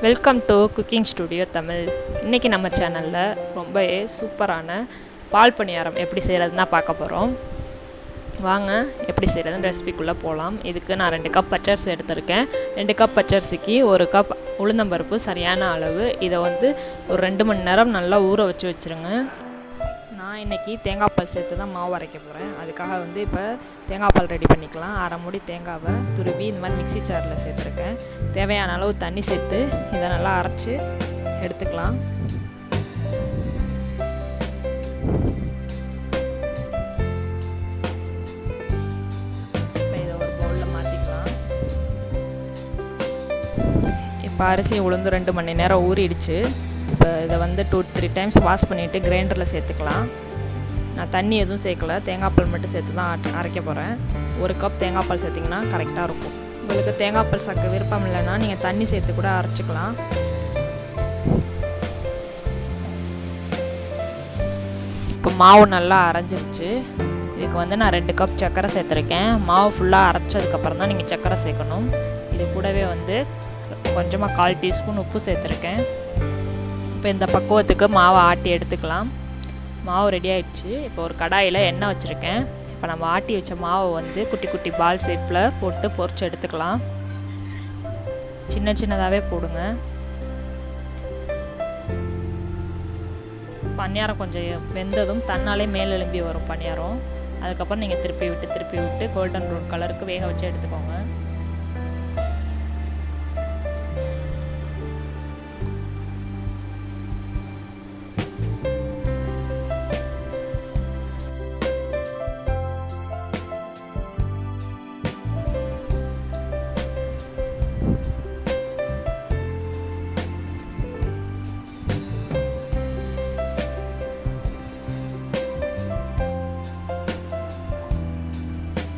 Welcome to cooking studio Tamil. இன்றைக்கி நம்ம சேனலில் ரொம்பவே சூப்பரான பால் பணியாரம் எப்படி செய்கிறதுனா பார்க்க போகிறோம். வாங்க எப்படி செய்கிறதுன்னு ரெசிபிக்குள்ளே போகலாம். இதுக்கு நான் 2 கப் பச்சரிசி எடுத்திருக்கேன். 2 கப் பச்சரிசிக்கு 1 கப் உளுந்தம்பருப்பு சரியான அளவு. இதை ஒரு 2 மணி நேரம் நல்லா ஊற வச்சுருங்க. நான் இன்றைக்கி தேங்காய் பால் சேர்த்து தான் மாவு அரைக்க போகிறேன். அதுக்காக இப்போ தேங்காய் பால் ரெடி பண்ணிக்கலாம். அரை மூடி தேங்காவை துருவி இந்த மாதிரி மிக்ஸி ஜாரில் சேர்த்துருக்கேன். தேவையான அளவு தண்ணி சேர்த்து இதை நல்லா அரைச்சி எடுத்துக்கலாம். இப்போ இதை ஒரு பவுலில் மாற்றிக்கலாம். இப்போ அரிசி உளுந்து 2 மணி நேரம் ஊறிடுச்சு. இப்போ இதை 2-3 டைம்ஸ் வாஷ் பண்ணிவிட்டு கிரைண்டரில் சேர்த்துக்கலாம். நான் தண்ணி எதுவும் சேர்க்கல, தேங்காய் பால் மட்டும் சேர்த்து தான் அரைக்க போகிறேன். 1 கப் தேங்காய் பால் சேர்த்திங்கன்னா கரெக்டாக இருக்கும். உங்களுக்கு தேங்காய் பால் சேர்க்க விருப்பம் இல்லைன்னா நீங்கள் தண்ணி சேர்த்து கூட அரைச்சிக்கலாம். இப்போ மாவு நல்லா அரைஞ்சிருச்சு. இதுக்கு நான் 2 கப் சர்க்கரை சேர்த்துருக்கேன். மாவு ஃபுல்லாக அரைச்சதுக்கப்புறம் தான் நீங்கள் சர்க்கரை சேர்க்கணும். இது கூடவே கொஞ்சமாக 1/4 டீஸ்பூன் உப்பு சேர்த்துருக்கேன். இப்போ இந்த பக்குவத்துக்கு மாவை ஆட்டி எடுத்துக்கலாம். மாவு ரெடி ஆயிடுச்சு. இப்போ ஒரு கடாயில் எண்ணெய் வச்சுருக்கேன். இப்போ நம்ம ஆட்டி வச்ச மாவை குட்டி குட்டி பால் ஷேப்பில் போட்டு பொரிச்சு எடுத்துக்கலாம். சின்ன சின்னதாகவே போடுங்க. பணியாரம் கொஞ்சம் வெந்ததும் தன்னாலே மேல் எழும்பி வரும் பணியாரம். அதுக்கப்புறம் நீங்கள் திருப்பி விட்டு கோல்டன் ப்ரௌன் கலருக்கு வேக வச்சு எடுத்துக்கோங்க.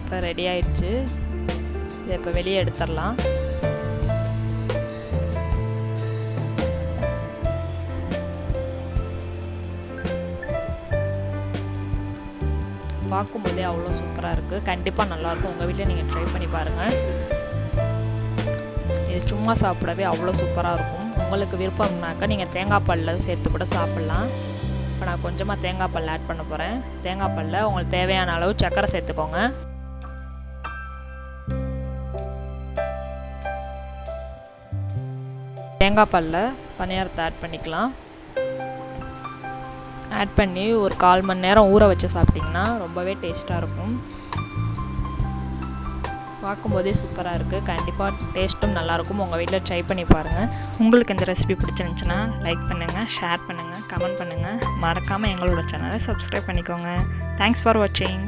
இப்போ ரெடி ஆயிடுச்சு. இதை இப்போ வெளியே எடுத்துடலாம். பார்க்கும்போதே அவ்வளோ சூப்பராக இருக்குது. கண்டிப்பாக நல்லாயிருக்கும். உங்கள் வீட்டில் நீங்கள் ட்ரை பண்ணி பாருங்கள். இது சும்மா சாப்பிடவே அவ்வளோ சூப்பராக இருக்கும். உங்களுக்கு விருப்பம்னாக்கா நீங்கள் தேங்காய் பாலில் சேர்த்து கூட சாப்பிட்லாம். இப்போ நான் கொஞ்சமாக தேங்காய் பால் ஆட் பண்ண போகிறேன். தேங்காய் பாலில் உங்களுக்கு தேவையான அளவு சர்க்கரை சேர்த்துக்கோங்க. தேங்காய் பாலில் பணியாரத்தை ஆட் பண்ணிக்கலாம். ஆட் பண்ணி ஒரு 1/4 மணி நேரம் ஊற வச்சு சாப்பிட்டிங்கன்னா ரொம்பவே டேஸ்ட்டாக இருக்கும். பார்க்கும்போதே சூப்பராக இருக்குது. கண்டிப்பாக டேஸ்ட்டும் நல்லாயிருக்கும். உங்கள் வீட்டில் ட்ரை பண்ணி பாருங்கள். உங்களுக்கு இந்த ரெசிபி பிடிச்சிருந்துச்சுன்னா லைக் பண்ணுங்கள், ஷேர் பண்ணுங்கள், கமெண்ட் பண்ணுங்கள். மறக்காமல் எங்களோட சேனலை சப்ஸ்கிரைப் பண்ணிக்கோங்க. தேங்க்ஸ் ஃபார் வாட்சிங்.